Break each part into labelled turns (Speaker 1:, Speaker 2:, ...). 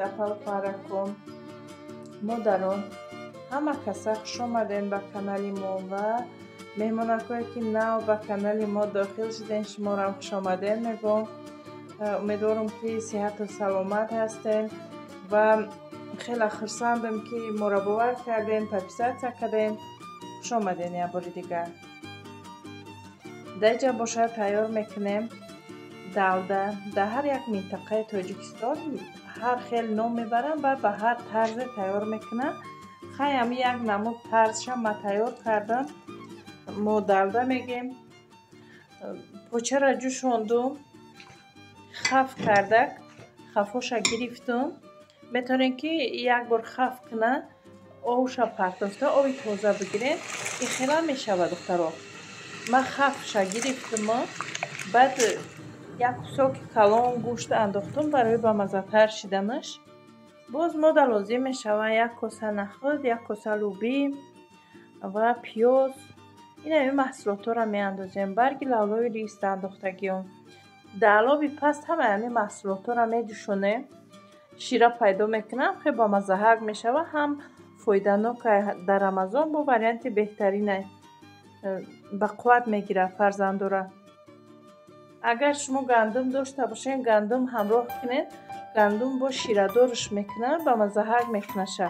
Speaker 1: апал фаракум модарон ҳама каса хуш омаден ба канали мо ва меҳмонакое ки нав ба канали мо дохил шуден шуморам хуш омаден мегӯм. умедворам ки сеҳату саломат ҳастен ва хеле хурсандам ки моро бовар карден, подписатсия карден. хуш омаден як бори дигар. даҷа боша тайёр мекунем далда. дар ҳар як минтақаи тоҷикистон ҳар хел ном мебарам ва ба ҳар тарзе тайёр мекунам. хаям як намуд тарзша ма тайёр кардам. мо далда мегем. почаро ҷӯшондум, хаф кардак, хафоша гирифтум. метавонем ки як бор хаф куна обша партофта оби тоза бигирем. ин хела мешавад духтаро. ма хафша гирифтум, баъд як кусоки калон гӯшт андохтум барои ба маззатар шиданаш. боз мода лозим мешавад як коса наход, як коса лӯбӣ ва пиёз. ин маҳсулотро меандозем. барги лавлои рист андохтагиём. дар оби паст ҳама ҳамин маҳсулотро медӯшонем. шира пайдо мекунам. хеле бамаззаҳак мешавад. ҳам фоиданок дар рамазон бо варианти беҳтарина. ба қувват мегирад фарзандора. агар шумо гандум дошта бошед гандум ҳамроҳ кунед. гандум бо ширадорш мекунад, бамаззаҳак мекунаша.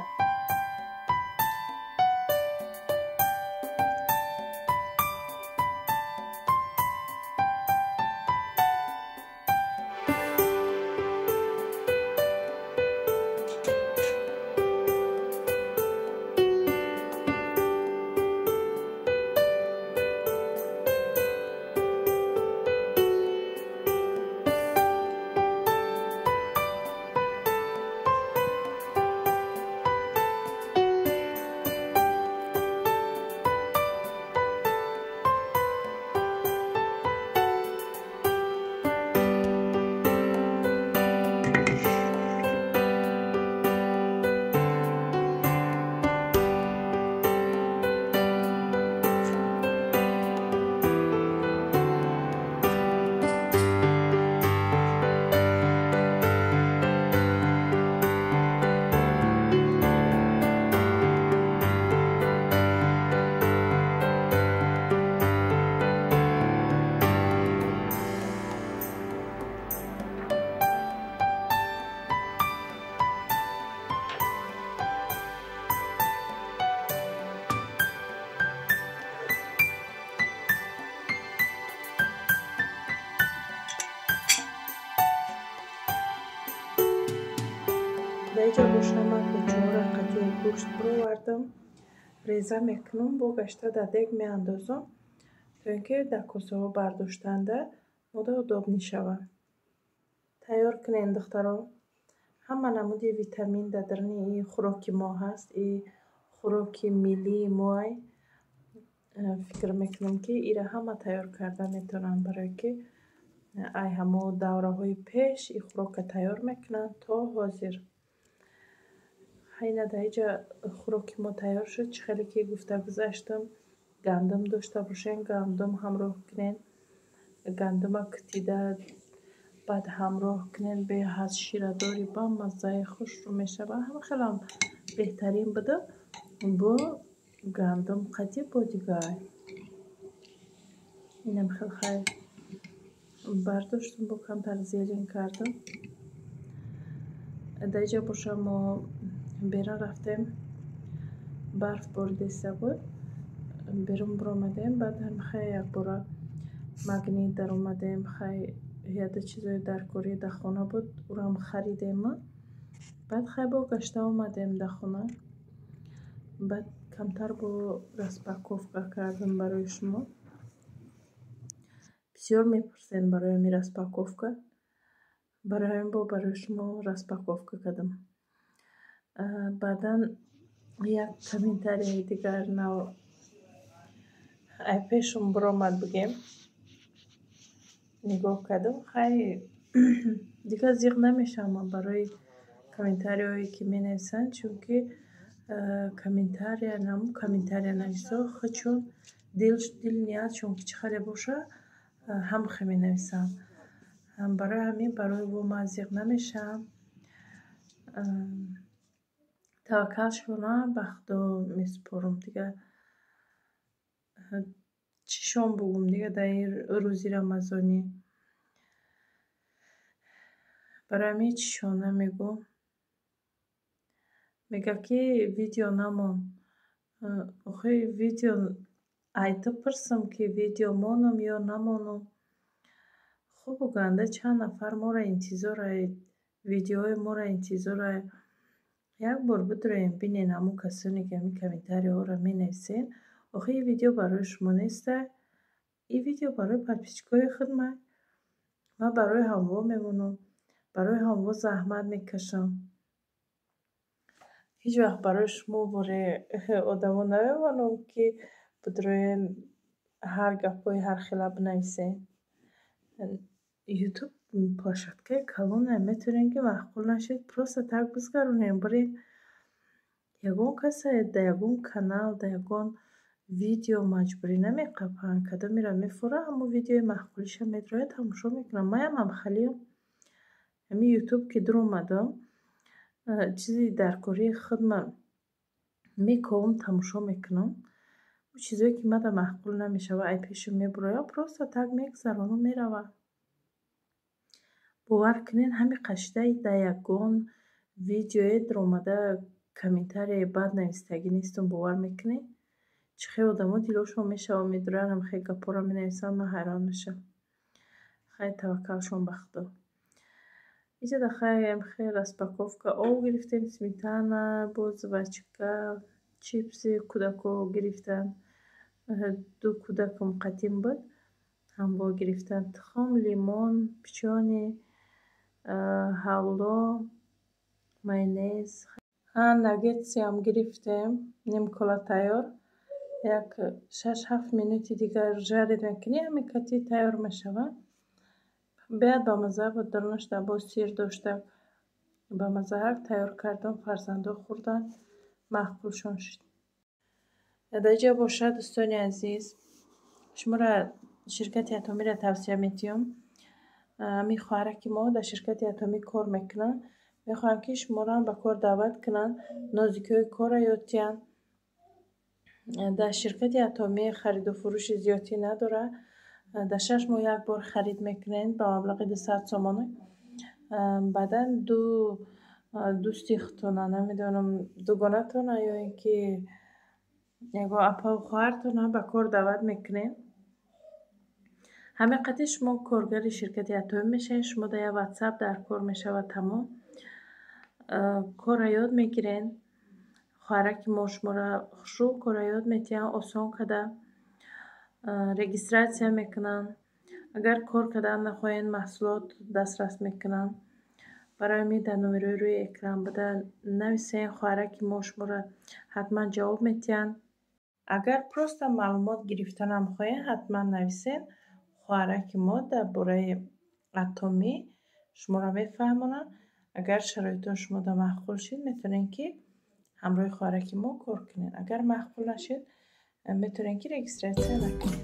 Speaker 1: даҷа боша ман чора қатъи гӯшт бировардам. реза мекунам, бо гашта дар дег меандозам то ин ки дар косаҳо бардоштанда мудоб мешавад. тайёр кунед духтаро. ҳама намуди витамин дар даруни хӯроки мо ҳаст. ин хӯроки миллии моай. фикр мекунам ки ира ҳама тайёр карда метавонанд, барое ки ай ҳамо давраҳои пеш ин хӯрока тайёр мекунанд то ҳозир. ҳайна даиҷа хӯроки мо тайёр шуд. чӣ хеле ки гуфта гузаштам. гандум дошта бошен гандум ҳамроҳ кунен. гандума кутида баъд ҳамроҳ кунен бе ҳаз ширадори бамаззаи хушрӯ мешавад. ҳама хеле беҳтарин буда бо гандум қатъи бо дигар. инам хел хайр бардоштам, бо камтар зелен кардам. даиҷа боша мо берун рафтем. барф боридаиста буд. берун биромадем. баъд хай якбора магнит дар омадем. хай яда чизои даркорӣ дар хона буд. урам харидем. баъд хай бо гашта омадем дар хона. баъд камтар бо распаковка кардам барои шумо. бисёр мепурсен барои ҳамин распаковка. барои ҳамин бо барои шумо распаковка кардам. баъдан як комментарияи дигар нав ай пешум биромад бигем. нигоҳ кардам. хай дигар зиқ намешавам барои комментариҳое ки менависанд, чунки комментария нависо хачун дил ният чунки чӣ хеле боша ҳамхе менависам. барои ҳамин барои во ман зиқ намешавам. таваккал шона ба худо месупорам дига. чишон бугум дига дар ин рӯзи рамазонӣ. барои ҳамин чишона мегӯм. мегӯяд ки видео намон. охи видео айта пурсам ки видео монам ё намонам. хуб гӯянда чанд нафар моро интизорае, видеои моро интизорае. як бор бидуроем бинен ҳамун касоне ки ҳамин комментариҳоро менависен. охи ин видео барои шумо нестае? ин видео барои подписчикои худмае? ман барои ҳамво мемонам, барои ҳамво заҳмат мекашам. ҳеҷ вақт барои шумо бори одамо намемонам ки бидуроен ҳар гапҳои ҳар хела бинависен. ютуб площадкаи калоне, метавонем ки маъқул нашед просто так бизгаронем бирем. ягон касе дар ягон канал, дар ягон видео маҷбурӣ намеқапанд. кадом мира мефурад, ҳамун видеои маъқулиша медироя тамошо мекунам. маям ҳамхалиам. ҳамин ютуб ки дур омадам, чизи дар кории худам мекавам, тамошо мекунам. ӯ чизое ки мада маъқул намешава, ай пешам мебуроям, просто так мегзаронам, мерава. бовар кунед, ҳамин қашида дар ягон видеое дуромада комментарияи бад навистагӣ нестам. бовар мекунед? чӣ хел одамо дилошон мешава, медуранд ҳамихел гапҳоро менависанд. ман ҳайрон мешам. хай таваккалшон ба худо. инҷа дахаем хел распаковка об гирифтем, сметана, боз вачка, чипси кӯдако гирифтанд. ду кӯдакам қадим буд, ҳамво гирифтанд. тухм, лимон, печёне, ҳавло, майонез. наггетсиам гирифтем, нимкола тайёр. як 6-7 минути дигар жарид мекунӣ, ҳамин кати тайёр мешавад. беяд бамаза буд, дарунаш бо сир дошта. бамазаак тайёр кардам, фарзандо хӯрданд, маъқулшон шуд. дар ин ҷо бошад дӯстони азиз, шуморо ширкати атомиро тавсия метиҳам. ҳамин хоҳараки мо дар ширкати атомӣ кор мекунад. мехоҳам ки шуморо ба кор даъват кунанд, нозикиҳои корро ёд диҳанд. дар ширкати атомӣ хариду фурӯши зиёдӣ надорад. дар 6 моҳ як бор харид мекунед ба маблағи 200 сомона. баъдан ду дӯсти худтона, намедонам дугонатона ё ин ки ягон апа хоҳартона ба кор даъват мекунед. ҳамин қадр шумо коргари ширкати атомӣ мешавед. шумо дар як ватсап дар кор мешавад тамом. корро ёд мегирен. хоҳараки мо шуморо хушрӯ корро ёд медиҳанд, осон када регистратсия мекунанд. агар кор кардан нахоҳед, маҳсулот дастрас мекунанд. барои ҳамин дар номерои рӯи экран буда нависен. хоҳараки мо шуморо ҳатман ҷавоб медиҳанд. агар просто маълумот гирифтанам хоҳед, ҳатман нависен. хоҳараки мо дар бораи атомӣ шуморо мефаҳмонанд. агар шароитон шумода маъқул шид, метавонед ки ҳамроҳи хоҳараки мо кор кунед. агар маъқул нашид, метавонед ки регистратсия накунед.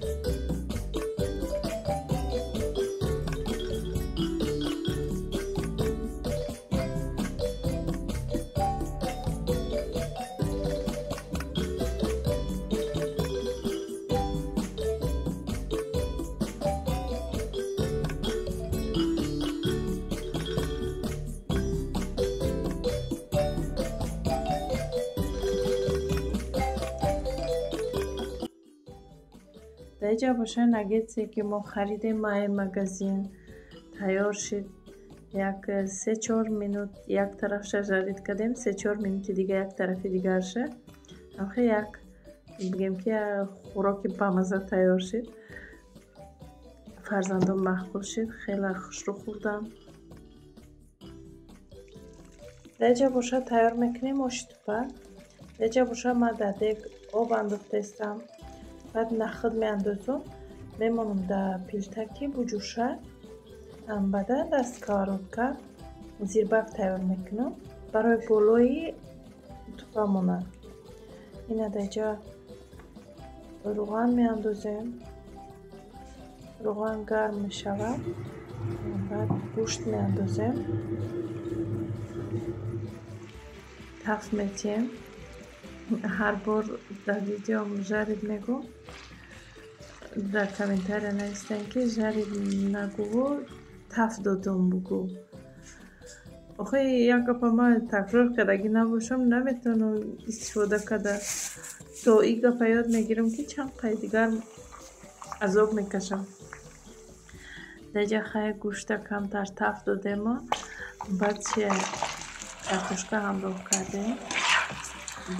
Speaker 1: дар инҷа бошад наггетсе ки мо харидем маи магазин тайёр шид. як 3-4 минут як тарафша жарид кардем, 3-4 минути дига як тарафи дигарша. охи як бигем ки хӯроки бамаза тайёр шид. фарзандон маъқул шид, хеле хушрӯ хӯрданд. дар инҷа бошад тайёр мекунем оши тупа. дар инҷа бошад ман дар дег об андохтаистам. баъд нахид меандозам, мемонам дар плита ки буҷӯша. баъдан дар сковородка зирбак тайёр мекунам барои болои тупа монад. ина дар инҷа рӯған меандозем. рӯған гарм мешавад. баъд гӯшт меандозем. тафт метиҳем. ҳар бор дар видеом жарид мегӯ, дар комментария навистем ки жарид нагӯву тафт додум бугӯ. охе як гапа ман такрор кардагӣ набошам, наметавонам истифода карда. То ин гапа ёд мегирам ки чанд қай дигар азоб мекашам. деҷа хай гӯшта камтар тафт додема, баъд чи картошка ҳамроҳ кардем.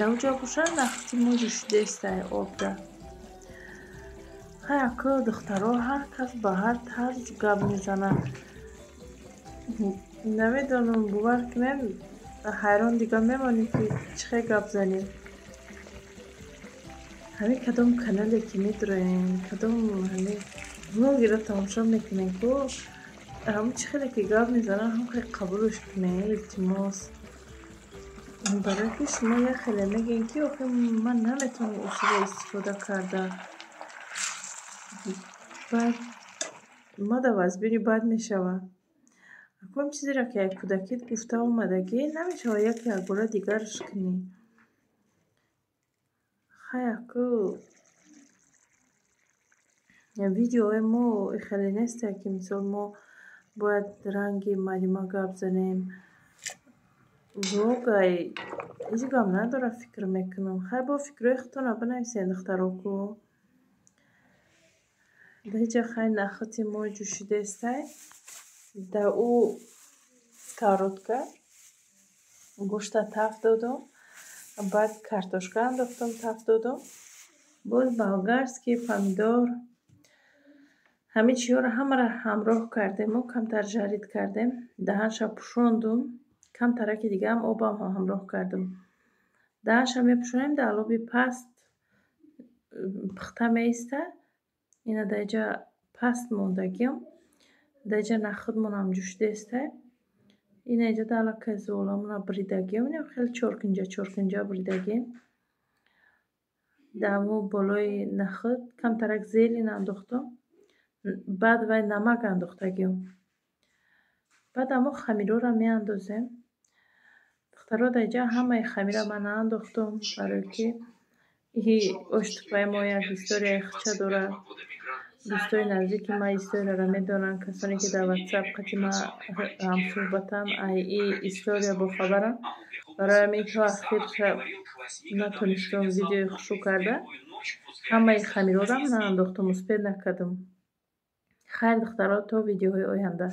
Speaker 1: давҷа боша нахти мо жӯшидестай обда. хай ака духтаро ҳар кас ба ҳар тарз гап мезанад. намедонам бовар кунем, ҳайрон дига мемонем ки чӣ хел гап занем. ҳамин кадом канале ки медуроем, кадом ҳамин влогеро тамошо мекунем ку ҳамн чӣ хеле ки гап мезанад ҳам хел қабулш кунем. илтимос барои ки шумо як хеле мегем ки охе ман наметавонам усула истифода карда. баъд мада вазбини бад мешавад. аком чизеро ки як кӯдакит гуфта омадагӣ намешавад яки якбора дигарш кунӣ. хай аку видеои мо хеле нестае ки мисол мо бояд ранги малима гап занем. влогай ҳеҷ гап надора фикр мекунам. хай бо фикрҳои худтона бинависен духтароку. деҷа хай нахати мо ҷӯшидестай. да ӯ сковородка гӯшта тафт додум, баъд картошка андохтам тафт додум, боз болгарский помидор, ҳамин чиёро ҳамаро ҳамроҳ кардему камтар жарид кардем. даҳанша пӯшондум, камтараки дигаам обам ҳамроҳ кардум. даҳанша мепӯшонем, дар оби паст пухта меиста. ина деҷа паст мондагиам. деҷа нахудмонам ҷӯшидестай. ина иҷа далакай золамона бридагиам, ин хеле чоркинҷа бридагием. дамо болои нахуд камтарак зелен андохтам, баъд вай намак андохтагиам. баъд амо хамирора меандозем. духтаро даҷа ҳамаи хамира ман наандохтам, барое ки оштупаи мо як историяи хуча дорад. дӯстои наздики ман историяро медонанд. касоне ки дар ватсап қати ман ҳамсӯҳбатанд аз ин история бохабаранд. барои ҳамин то ахир натонистам видеои хушрӯ карда. ҳамаи хамирорам наандохтам, успеҳ накардам. хайр духтаро, то видеоҳои оянда.